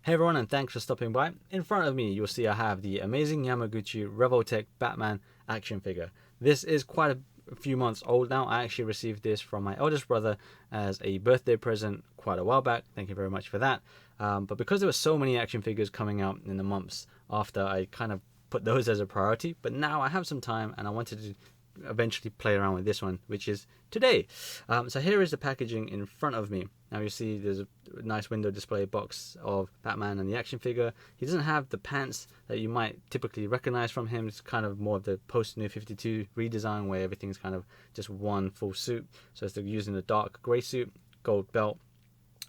Hey everyone, and thanks for stopping by. In front of me, you'll see I have the amazing Yamaguchi Revoltech Batman action figure. This is quite a few months old now. I actually received this from my eldest brother as a birthday present quite a while back. Thank you very much for that. But because there were so many action figures coming out in the months after, I kind of put those as a priority. But now I have some time and I wanted to eventually play around with this one, which is today. So here is the packaging in front of me. Now you see there's a nice window display box of Batman and the action figure. He doesn't have the pants that you might typically recognize from him. It's kind of more of the post New 52 redesign where everything's kind of just one full suit. So it's using the dark grey suit, gold belt.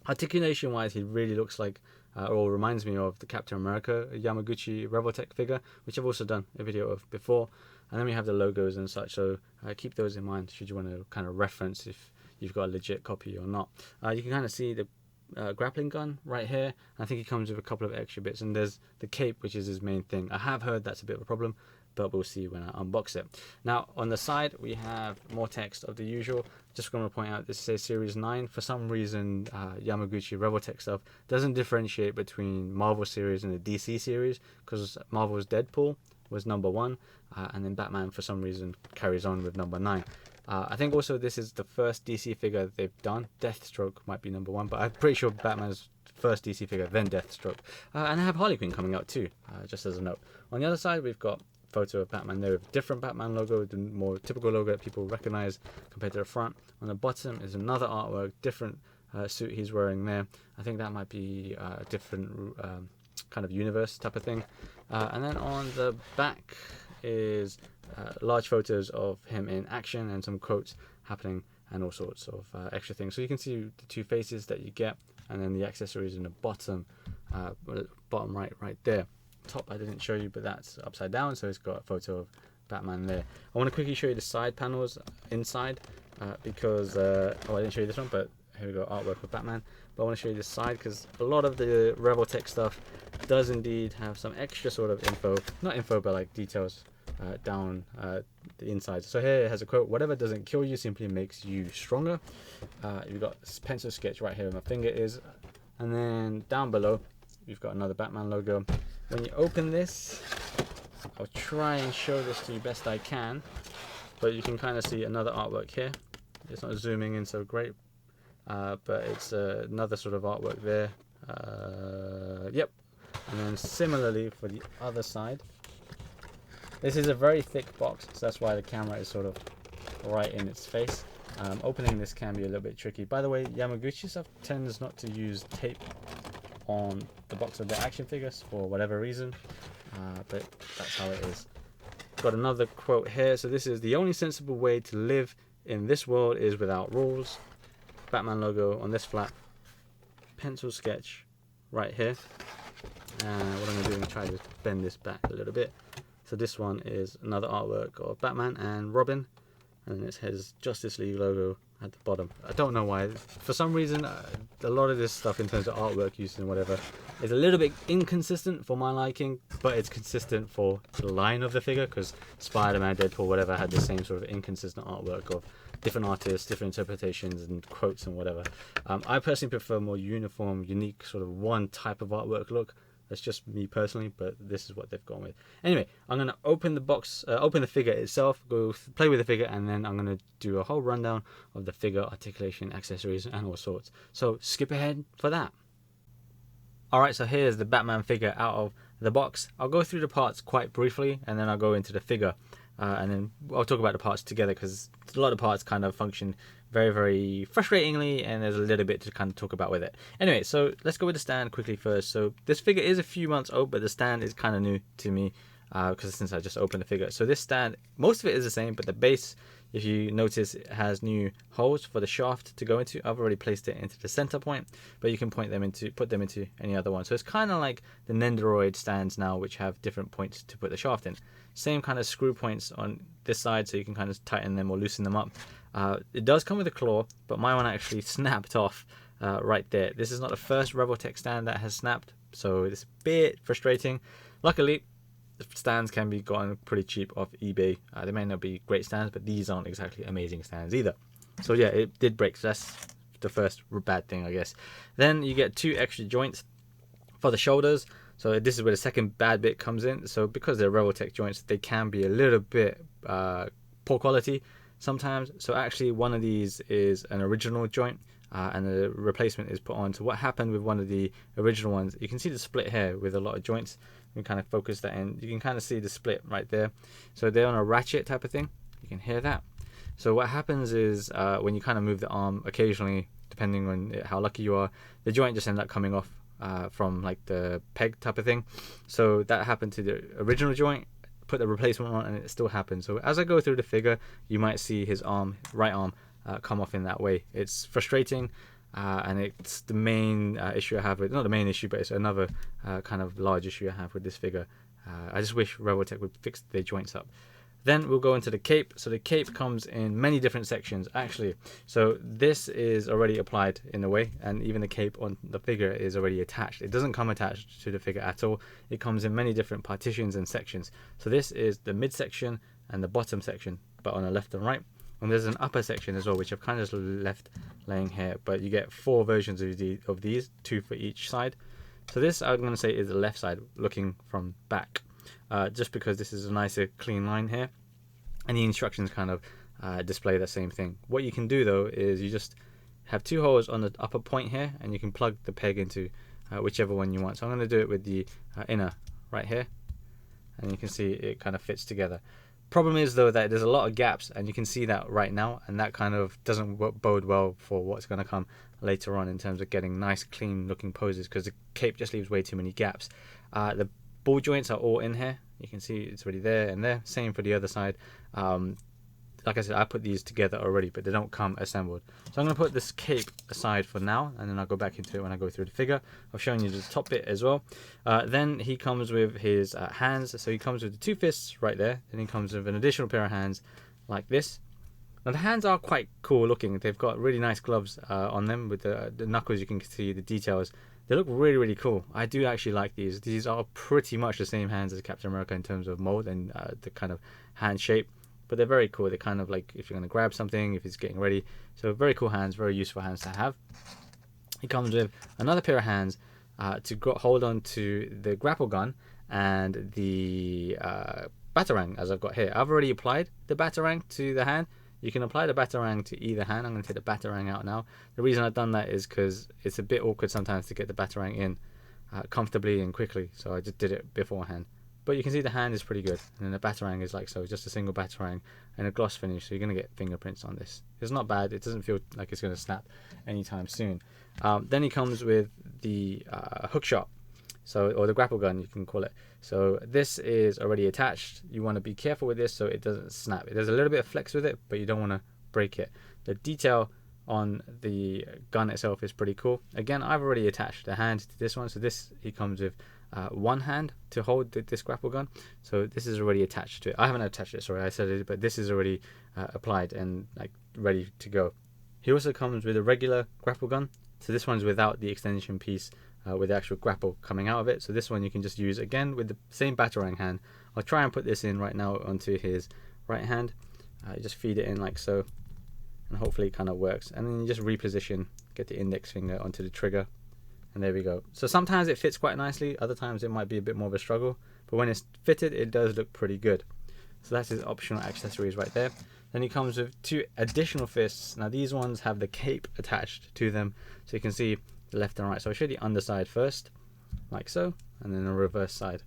Articulation wise, he really looks like or reminds me of the Captain America Yamaguchi Revoltech figure, which I've also done a video of before. And then we have the logos and such, so keep those in mind should you want to kind of reference if you've got a legit copy or not. You can kind of see the grappling gun right here. I think he comes with a couple of extra bits, and there's the cape, which is his main thing. I have heard that's a bit of a problem, but we'll see when I unbox it. Now on the side we have more text of the usual. Just going to point out this says Series 9. For some reason Yamaguchi Revoltech stuff doesn't differentiate between Marvel series and the DC series, because Marvel's Deadpool was number 1, and then Batman for some reason carries on with number 9. I think also this is the first DC figure they've done. Deathstroke might be number 1, but I'm pretty sure Batman's first DC figure, then Deathstroke. And I have Harley Quinn coming out too, just as a note. On the other side we've got a photo of Batman there with a different Batman logo, the more typical logo that people recognize compared to the front. On the bottom is another artwork, different suit he's wearing there. I think that might be a different kind of universe type of thing. And then on the back is large photos of him in action and some quotes happening and all sorts of extra things. So you can see the two faces that you get, and then the accessories in the bottom right there. Top I didn't show you, but that's upside down, so it's got a photo of Batman there. I want to quickly show you the side panels inside because I didn't show you this one, but here we go, artwork of Batman. But I want to show you this side because a lot of the Revoltech stuff does indeed have some extra sort of not info, but like details down the inside. So here it has a quote: "Whatever doesn't kill you simply makes you stronger." You've got this pencil sketch right here where my finger is, and then down below you've got another Batman logo. When you open this, I'll try and show this to you best I can, but you can kind of see another artwork here. It's not zooming in so great, but it's another sort of artwork there. Yep. And then similarly for the other side, this is a very thick box, so that's why the camera is sort of right in its face. Opening this can be a little bit tricky. By the way, Yamaguchi stuff tends not to use tape on the box of their action figures for whatever reason, but that's how it is. Got another quote here. So this is: "The only sensible way to live in this world is without rules." Batman logo on this flap, pencil sketch right here. And what I'm going to do is try to bend this back a little bit. So this one is another artwork of Batman and Robin, and it has Justice League logo at the bottom. I don't know why. For some reason, a lot of this stuff in terms of artwork use and whatever is a little bit inconsistent for my liking, but it's consistent for the line of the figure, because Spider-Man, Deadpool, whatever had the same sort of inconsistent artwork of different artists, different interpretations and quotes and whatever. I personally prefer more uniform, unique sort of one type of artwork look. That's just me personally, but this is what they've gone with. Anyway, I'm going to open the box, open the figure itself, go play with the figure, and then I'm going to do a whole rundown of the figure, articulation, accessories, and all sorts. So skip ahead for that. Alright, so here's the Batman figure out of the box. I'll go through the parts quite briefly, and then I'll go into the figure. And then I'll talk about the parts together, because a lot of parts kind of function very, very frustratingly, and there's a little bit to kind of talk about with it. Anyway, so let's go with the stand quickly first. So this figure is a few months old, but the stand is kind of new to me because since I just opened the figure. So this stand, most of it is the same, but the base, if you notice, it has new holes for the shaft to go into. I've already placed it into the center point, but you can put them into any other one. So it's kind of like the Nendoroid stands now, which have different points to put the shaft in. Same kind of screw points on this side, so you can kind of tighten them or loosen them up. It does come with a claw, but my one actually snapped off right there. This is not the first Revoltech stand that has snapped, so it's a bit frustrating. Luckily, the stands can be gotten pretty cheap off eBay. They may not be great stands, but these aren't exactly amazing stands either. So yeah, it did break, so that's the first bad thing, I guess. Then you get 2 extra joints For the shoulders, so this is where the second bad bit comes in. So because they're Revoltech joints, they can be a little bit poor quality sometimes. So actually one of these is an original joint, and the replacement is put on. So what happened with one of the original ones, you can see the split here with a lot of joints. You can kind of focus that in. You can kind of see the split right there. So they're on a ratchet type of thing. You can hear that. So what happens is when you kind of move the arm occasionally, depending on how lucky you are, the joint just ends up coming off from like the peg type of thing. So that happened to the original joint, put the replacement on, and it still happened. So as I go through the figure, you might see his arm, right arm, come off in that way. It's frustrating, and it's the main issue I have with, not the main issue, but it's another kind of large issue I have with this figure. I just wish Revoltech would fix their joints up. Then we'll go into the cape. So the cape comes in many different sections actually. So this is already applied in a way, and even the cape on the figure is already attached. It doesn't come attached to the figure at all. It comes in many different partitions and sections. So this is the midsection and the bottom section, but on the left and right. And there's an upper section as well, which I've kind of left laying here, but you get 4 versions of these, 2 for each side. So this, I'm going to say, is the left side looking from back. Just because this is a nicer clean line here, and the instructions kind of display the same thing. What you can do though is you just have 2 holes on the upper point here, and you can plug the peg into whichever one you want. So I'm going to do it with the inner right here, and you can see it kind of fits together. Problem is though that there's a lot of gaps, and you can see that right now, and that kind of doesn't bode well for what's going to come later on in terms of getting nice clean looking poses, because the cape just leaves way too many gaps. The ball joints are all in here. You can see it's already there and there. Same for the other side. Like I said, I put these together already, but they don't come assembled. So I'm going to put this cape aside for now, and then I'll go back into it when I go through the figure. I've shown you the top bit as well. Then he comes with his hands. So he comes with the 2 fists right there. Then he comes with an additional pair of hands like this. Now the hands are quite cool looking. They've got really nice gloves on them with the knuckles. You can see the details. They look really, really cool. I do actually like these. These are pretty much the same hands as Captain America in terms of mold and the kind of hand shape. But they're very cool. They're kind of like if you're going to grab something, if it's getting ready. So very cool hands, very useful hands to have. He comes with another pair of hands to hold on to the grapple gun and the batarang, as I've got here. I've already applied the batarang to the hand. You can apply the batarang to either hand. I'm going to take the batarang out now. The reason I've done that is because it's a bit awkward sometimes to get the batarang in comfortably and quickly. So I just did it beforehand. But you can see the hand is pretty good. And then the batarang is like so, just a single batarang and a gloss finish. So you're going to get fingerprints on this. It's not bad. It doesn't feel like it's going to snap anytime soon. Then he comes with the hook shot. So, or the grapple gun, you can call it. So this is already attached. You want to be careful with this so it doesn't snap. There's a little bit of flex with it, but you don't want to break it. The detail on the gun itself is pretty cool. Again, I've already attached the hand to this one. So this, he comes with one hand to hold this grapple gun. So this is already attached to it. I haven't attached it, sorry, I said it, but this is already applied and like ready to go. He also comes with a regular grapple gun. So this one's without the extension piece, with the actual grapple coming out of it. So this one you can just use again with the same batarang hand. I'll try and put this in right now onto his right hand. You just feed it in like so, and hopefully it kind of works. And then you just reposition, get the index finger onto the trigger, and there we go. So sometimes it fits quite nicely, other times it might be a bit more of a struggle, but when it's fitted it does look pretty good. So that's his optional accessories right there. Then he comes with 2 additional fists. Now these ones have the cape attached to them, so you can see the left and right. So I'll show you the underside first, like so, and then the reverse side,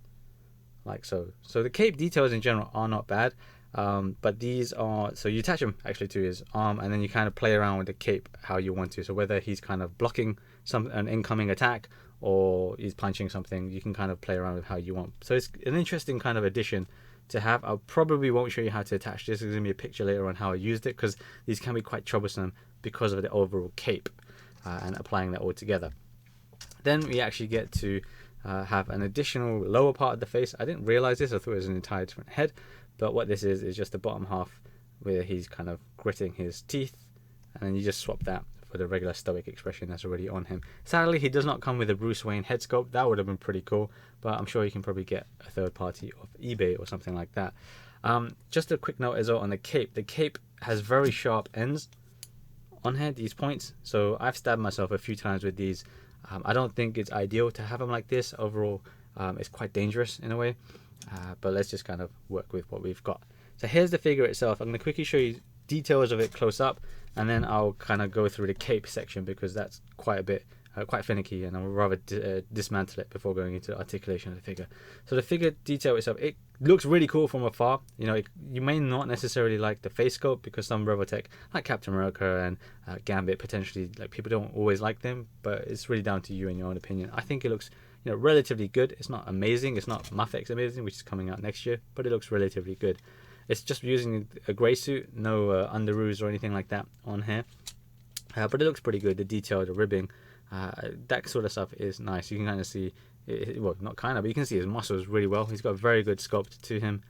like so. So the cape details in general are not bad, but these are, so you attach them actually to his arm, and then you kind of play around with the cape how you want to. So whether he's kind of blocking an incoming attack or he's punching something, you can kind of play around with how you want. So it's an interesting kind of addition to have. I probably won't show you how to attach this. There's going to be a picture later on how I used it, because these can be quite troublesome because of the overall cape and applying that all together. Then we actually get to have an additional lower part of the face. I didn't realize this. I thought it was an entire different head, but what this is just the bottom half where he's kind of gritting his teeth, and then you just swap that for the regular stoic expression that's already on him. Sadly, he does not come with a Bruce Wayne head sculpt. That would have been pretty cool, but I'm sure you can probably get a third party off eBay or something like that. Just a quick note as well on the cape. The cape has very sharp ends on here, these points. So I've stabbed myself a few times with these I don't think it's ideal to have him like this. Overall, it's quite dangerous in a way, but let's just kind of work with what we've got. So here's the figure itself. I'm going to quickly show you details of it close up, and then I'll kind of go through the cape section because that's quite a bit quite finicky, and I would rather dismantle it before going into the articulation of the figure. So the figure detail itself, it looks really cool from afar. You know, you may not necessarily like the face sculpt because some Revoltech, like Captain America and Gambit, potentially, like, people don't always like them, but it's really down to you and your own opinion. I think it looks, you know, relatively good. It's not amazing. It's not Mafex amazing, which is coming out next year, but it looks relatively good. It's just using a grey suit, no underoos or anything like that on here, but it looks pretty good. The detail, the ribbing, that sort of stuff is nice. You can kind of see, well, not kind of, but you can see his muscles really well. He's got a very good sculpt to him,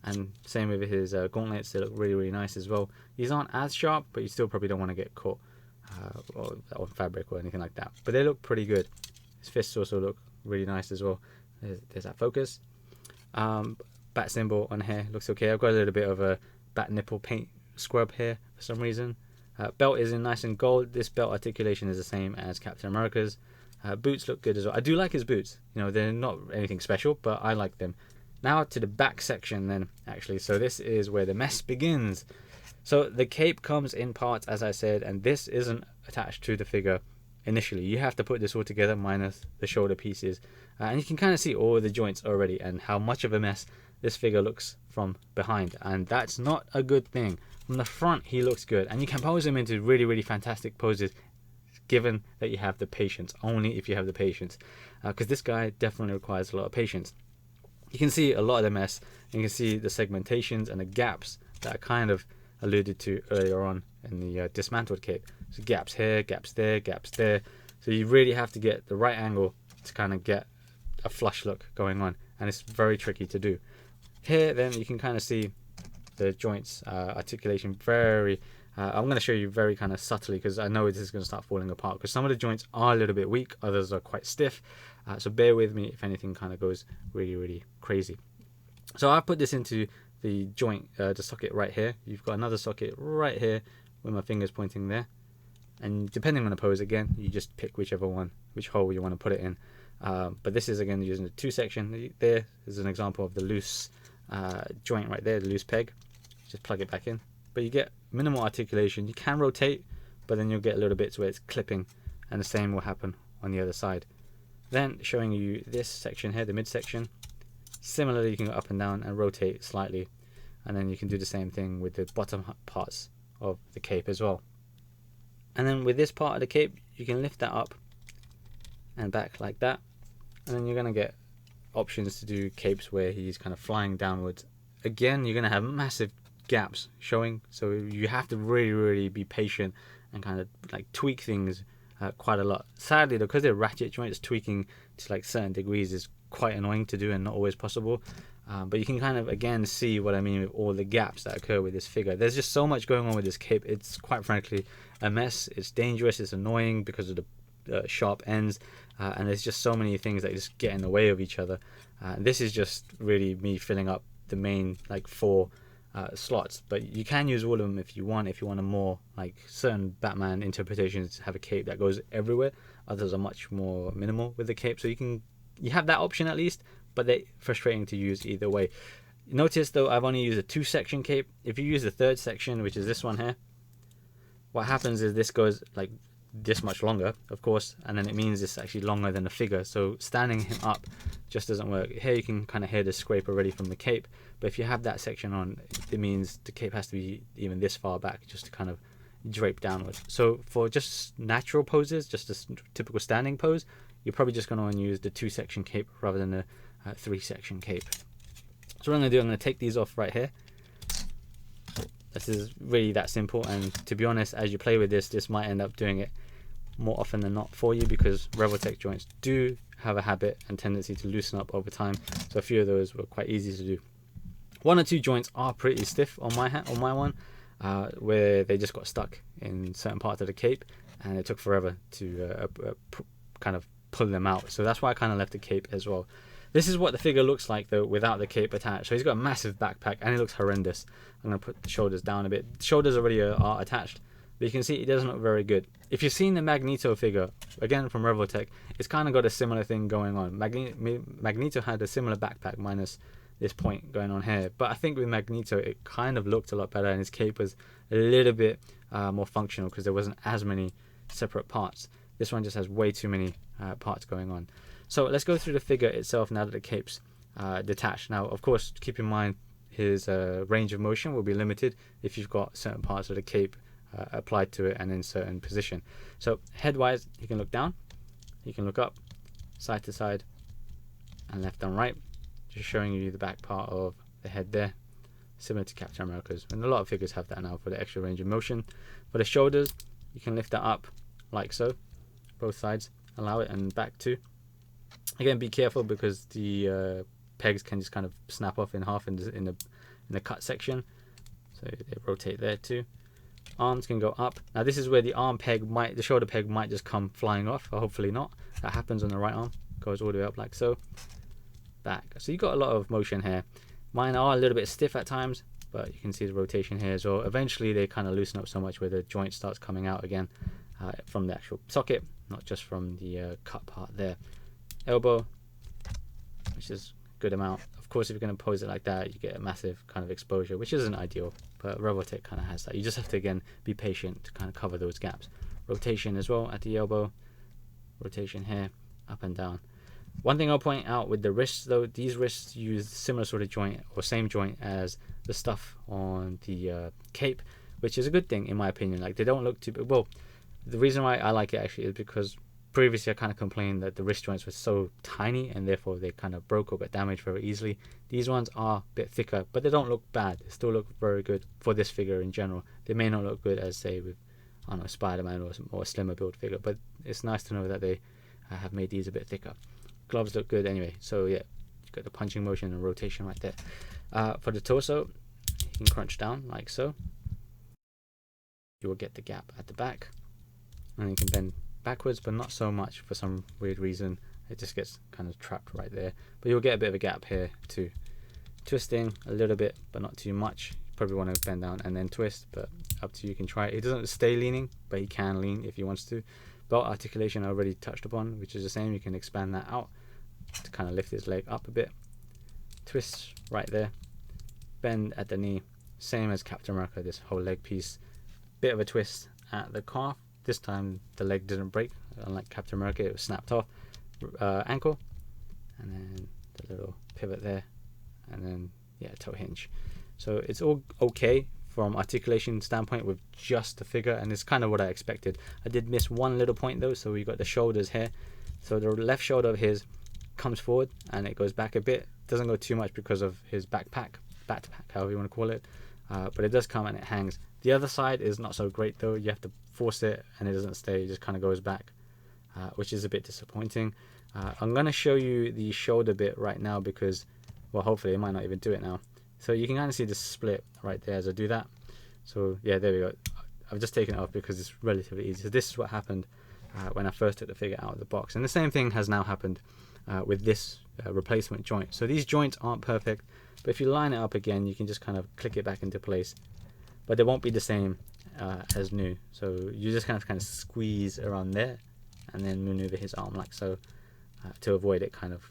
and same with his gauntlets. They look really nice as well. These aren't as sharp, but you still probably don't want to get caught on fabric or anything like that, but they look pretty good. His fists also look really nice as well. There's that focus. Bat symbol on here looks okay. I've got a little bit of a bat nipple paint scrub here for some reason. Belt is in nice and gold. This belt articulation is the same as Captain America's. Boots look good as well. I do like his boots. You know, they're not anything special, but I like them. Now to the back section then, actually. So this is where the mess begins. So the cape comes in parts, as I said, and this isn't attached to the figure initially. You have to put this all together minus the shoulder pieces. And you can kind of see all the joints already and how much of a mess this figure looks from behind, and that's not a good thing. From the front, he looks good, and you can pose him into really fantastic poses, given that you have the patience. Only if you have the patience, because this guy definitely requires a lot of patience. You can see a lot of the mess, and you can see the segmentations and the gaps that I kind of alluded to earlier on in the dismantled cape. So gaps here, gaps there, gaps there. So you really have to get the right angle to kind of get a flush look going on, and it's very tricky to do. Here then you can kind of see the joints articulation very I'm going to show you very kind of subtly, because I know this is going to start falling apart, because some of the joints are a little bit weak, others are quite stiff, so bear with me if anything kind of goes really crazy. So I've put this into the joint, the socket right here. You've got another socket right here with my fingers pointing there, and depending on the pose, again, you just pick which hole you want to put it in. But this is again using the 2 section. There is an example of the loose joint right there, the loose peg. Just plug it back in, but you get minimal articulation. You can rotate, but then you'll get little bits where it's clipping, and the same will happen on the other side. Then showing you this section here, the midsection. Similarly, you can go up and down and rotate slightly, and then you can do the same thing with the bottom parts of the cape as well. And then with this part of the cape, you can lift that up and back like that, and then you're going to get options to do capes where he's kind of flying downwards. Again, you're going to have massive gaps showing, so you have to really be patient and kind of like tweak things quite a lot. Sadly, because they're ratchet joints, tweaking to like certain degrees is quite annoying to do and not always possible. But you can kind of again see what I mean with all the gaps that occur with this figure. There's just so much going on with this cape. It's quite frankly a mess. It's dangerous, it's annoying because of the sharp ends, and there's just so many things that just get in the way of each other. This is just really me filling up the main like 4 slots, but you can use all of them if you want. If you want a more like certain Batman interpretations have a cape that goes everywhere, others are much more minimal with the cape, so you have that option at least, but they're frustrating to use either way. Notice though, I've only used a 2 section cape. If you use the 3rd section, which is this one here, what happens is this goes like this much longer, of course, and then it means it's actually longer than the figure, so standing him up just doesn't work. Here you can kind of hear the scrape already from the cape, but if you have that section on, it means the cape has to be even this far back just to kind of drape downwards. So for just natural poses, just a typical standing pose, you're probably just going to want to use the 2 section cape rather than the 3 section cape. So what I'm going to do, I'm going to take these off right here. This is really that simple, and to be honest, as you play with this might end up doing it more often than not for you, because Revoltech joints do have a habit and tendency to loosen up over time, so a few of those were quite easy to do. 1 or 2 joints are pretty stiff on my one, where they just got stuck in certain parts of the cape, and it took forever to kind of pull them out, so that's why I kind of left the cape as well. This is what the figure looks like though without the cape attached. So he's got a massive backpack and it looks horrendous. I'm going to put the shoulders down a bit. The shoulders already are attached, but you can see it doesn't look very good. If you've seen the Magneto figure, again from Revoltech, it's kind of got a similar thing going on. Magneto had a similar backpack minus this point going on here, but I think with Magneto it kind of looked a lot better, and his cape was a little bit more functional because there wasn't as many separate parts. This one just has way too many parts going on. So let's go through the figure itself now that the cape's detached. Now, of course, keep in mind his range of motion will be limited if you've got certain parts of the cape applied to it and in certain position. So head-wise, you can look down, you can look up, side to side, and left and right. Just showing you the back part of the head there, similar to Captain America's, and a lot of figures have that now for the extra range of motion. For the shoulders, you can lift that up like so, both sides, allow it, and back too. Again, be careful because the pegs can just kind of snap off in half in the cut section, so they rotate there too. Arms can go up. Now this is where the shoulder peg might just come flying off, or hopefully not. That happens on the right arm, goes all the way up like so. Back. So you got a lot of motion here. Mine are a little bit stiff at times, but you can see the rotation here as well. Eventually they kind of loosen up so much where the joint starts coming out again from the actual socket, not just from the cut part there. Elbow, which is a good amount. Of course, if you're going to pose it like that, you get a massive kind of exposure, which isn't ideal, but Revoltech kind of has that. You just have to, again, be patient to kind of cover those gaps. Rotation as well at the elbow, rotation here, up and down. One thing I'll point out with the wrists though, these wrists use similar sort of joint or same joint as the stuff on the cape, which is a good thing in my opinion. Like, they don't look too big. Well, the reason why I like it actually is because previously I kind of complained that the wrist joints were so tiny and therefore they kind of broke or got damaged very easily. These ones are a bit thicker, but they don't look bad. They still look very good for this figure in general. They may not look good as, say, with, I don't know, Spider-Man or a slimmer build figure, but it's nice to know that they have made these a bit thicker. Gloves look good anyway, so yeah, you've got the punching motion and rotation right there. For the torso, you can crunch down like so. You will get the gap at the back, and you can bend backwards, but not so much for some weird reason. It just gets kind of trapped right there, but you'll get a bit of a gap here too. Twisting a little bit, but not too much. You probably want to bend down and then twist, but up to you. You can try it. It doesn't stay leaning, but he can lean if he wants to. Belt articulation I already touched upon, which is the same. You can expand that out to kind of lift his leg up a bit. Twist right there. Bend at the knee, same as Captain America, this whole leg piece. Bit of a twist at the calf. This time the leg didn't break, unlike Captain America, it was snapped off. Ankle, and then the little pivot there, and then yeah, toe hinge. So it's all okay from articulation standpoint with just the figure, and it's kind of what I expected. I did miss one little point though. So we got the shoulders here. So the left shoulder of his comes forward and it goes back a bit. Doesn't go too much because of his backpack, however you want to call it, but it does come and it hangs. The other side is not so great though. You have to force it and it doesn't stay, it just kind of goes back, which is a bit disappointing. I'm going to show you the shoulder bit right now because, well, hopefully it might not even do it now. So you can kind of see the split right there as I do that. So yeah, there we go. I've just taken it off because it's relatively easy. So this is what happened when I first took the figure out of the box, and the same thing has now happened with this replacement joint. So these joints aren't perfect, but if you line it up again, you can just kind of click it back into place, but they won't be the same as new. So you just kind of squeeze around there and then maneuver his arm like so, to avoid it kind of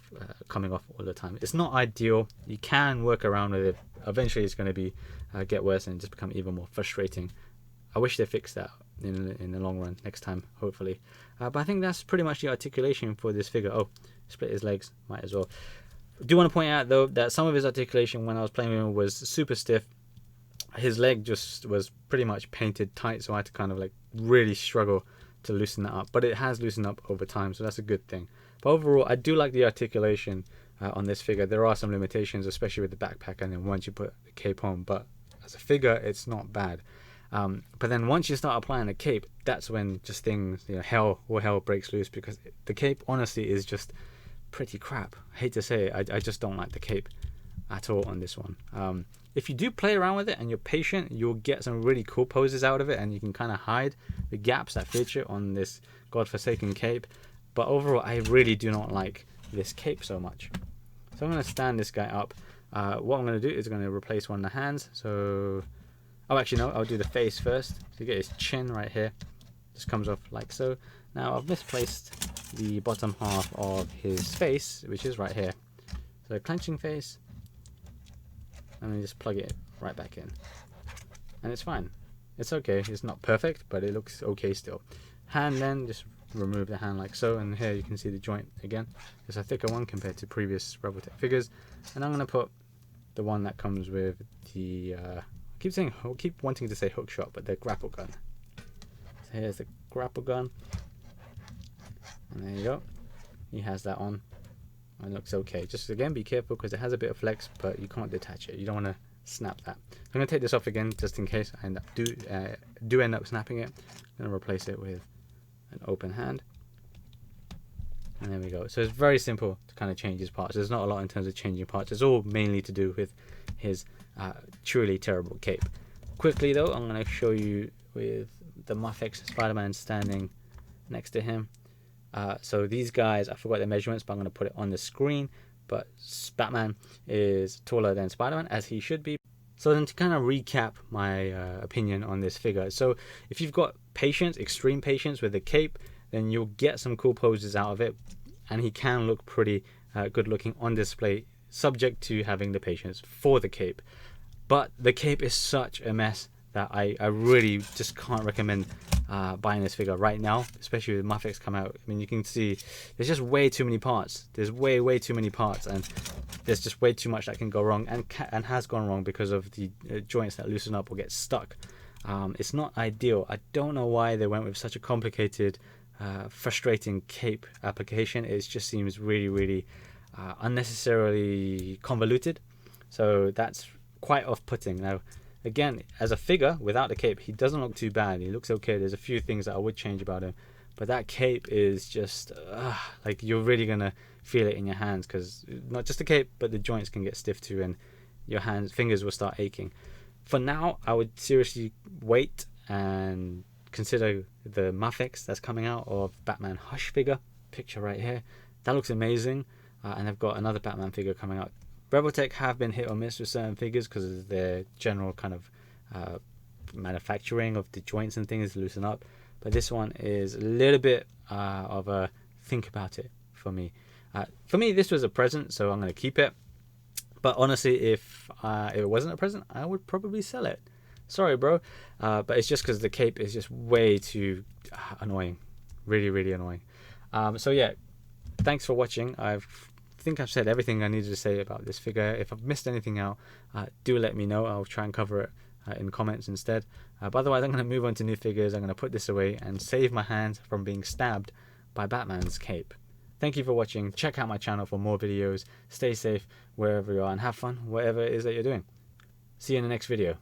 coming off all the time. It's not ideal. You can work around with it. Eventually it's going to be get worse and just become even more frustrating. I wish they fixed that in the long run next time, hopefully. But I think that's pretty much the articulation for this figure. Oh, split his legs, might as well. I do want to point out though that some of his articulation when I was playing with him was super stiff. His leg just was pretty much painted tight, so I had to kind of like really struggle to loosen that up, but it has loosened up over time, so that's a good thing. But overall, I do like the articulation on this figure. There are some limitations, especially with the backpack and then once you put the cape on, but as a figure it's not bad. But then once you start applying the cape, that's when just things, hell breaks loose, because the cape honestly is just pretty crap. I hate to say it, I just don't like the cape at all on this one. If you do play around with it and you're patient, you'll get some really cool poses out of it, and you can kind of hide the gaps that feature on this godforsaken cape. But overall, I really do not like this cape so much. So I'm going to stand this guy up. What I'm going to do is I'm going to replace one of the hands. So Oh, actually no, I'll do the face first. So you get his chin right here. Just comes off like so. Now I've misplaced the bottom half of his face, which is right here. So clenching face, and then just plug it right back in. And it's fine. It's okay. It's not perfect, but it looks okay still. Hand, then just remove the hand like so, and here you can see the joint again. It's a thicker one compared to previous Revoltech figures. And I'm going to put the one that comes with the I keep wanting to say hook shot, but the grapple gun. So here's the grapple gun, and there you go. He has that on, and it looks okay. Just again, be careful because it has a bit of flex, but you can't detach it. You don't want to snap that. I'm going to take this off again just in case I do end up snapping it. I'm going to replace it with an open hand, and there we go. So it's very simple to kind of change his parts. There's not a lot in terms of changing parts. It's all mainly to do with his truly terrible cape. Quickly though, I'm going to show you with the Mafex Spider-Man standing next to him. So these guys, I forgot their measurements, but I'm going to put it on the screen. But Batman is taller than Spider-Man, as he should be. So then to kind of recap my opinion on this figure. So if you've got patience, extreme patience with the cape, then you'll get some cool poses out of it. And he can look pretty good looking on display, subject to having the patience for the cape. But the cape is such a mess that I really just can't recommend buying this figure right now, especially with Mafex come out. I mean, you can see there's just way too many parts. There's way too many parts, and there's just way too much that can go wrong, and has gone wrong because of the joints that loosen up or get stuck. It's not ideal. I don't know why they went with such a complicated, frustrating cape application. It just seems really unnecessarily convoluted. So that's quite off-putting. Now, again, as a figure without the cape, he doesn't look too bad. He looks okay. There's a few things that I would change about him, but that cape is just like you're really gonna feel it in your hands, because not just the cape, but the joints can get stiff too, and your fingers will start aching. For now, I would seriously wait and consider the Mafex that's coming out of Batman Hush figure. Picture right here. That looks amazing, and they've got another Batman figure coming out. Revoltech have been hit or miss with certain figures because of their general kind of manufacturing of the joints and things loosen up, but this one is a little bit of a think about it for me. For me, this was a present, so I'm going to keep it. But honestly, if it wasn't a present, I would probably sell it. Sorry, bro, but it's just because the cape is just way too annoying, really annoying. So yeah, thanks for watching. I think I've said everything I needed to say about this figure. If I've missed anything out, do let me know. I'll try and cover it in comments instead. But otherwise, I'm going to move on to new figures. I'm going to put this away and save my hands from being stabbed by Batman's cape. Thank you for watching. Check out my channel for more videos. Stay safe wherever you are and have fun whatever it is that you're doing. See you in the next video.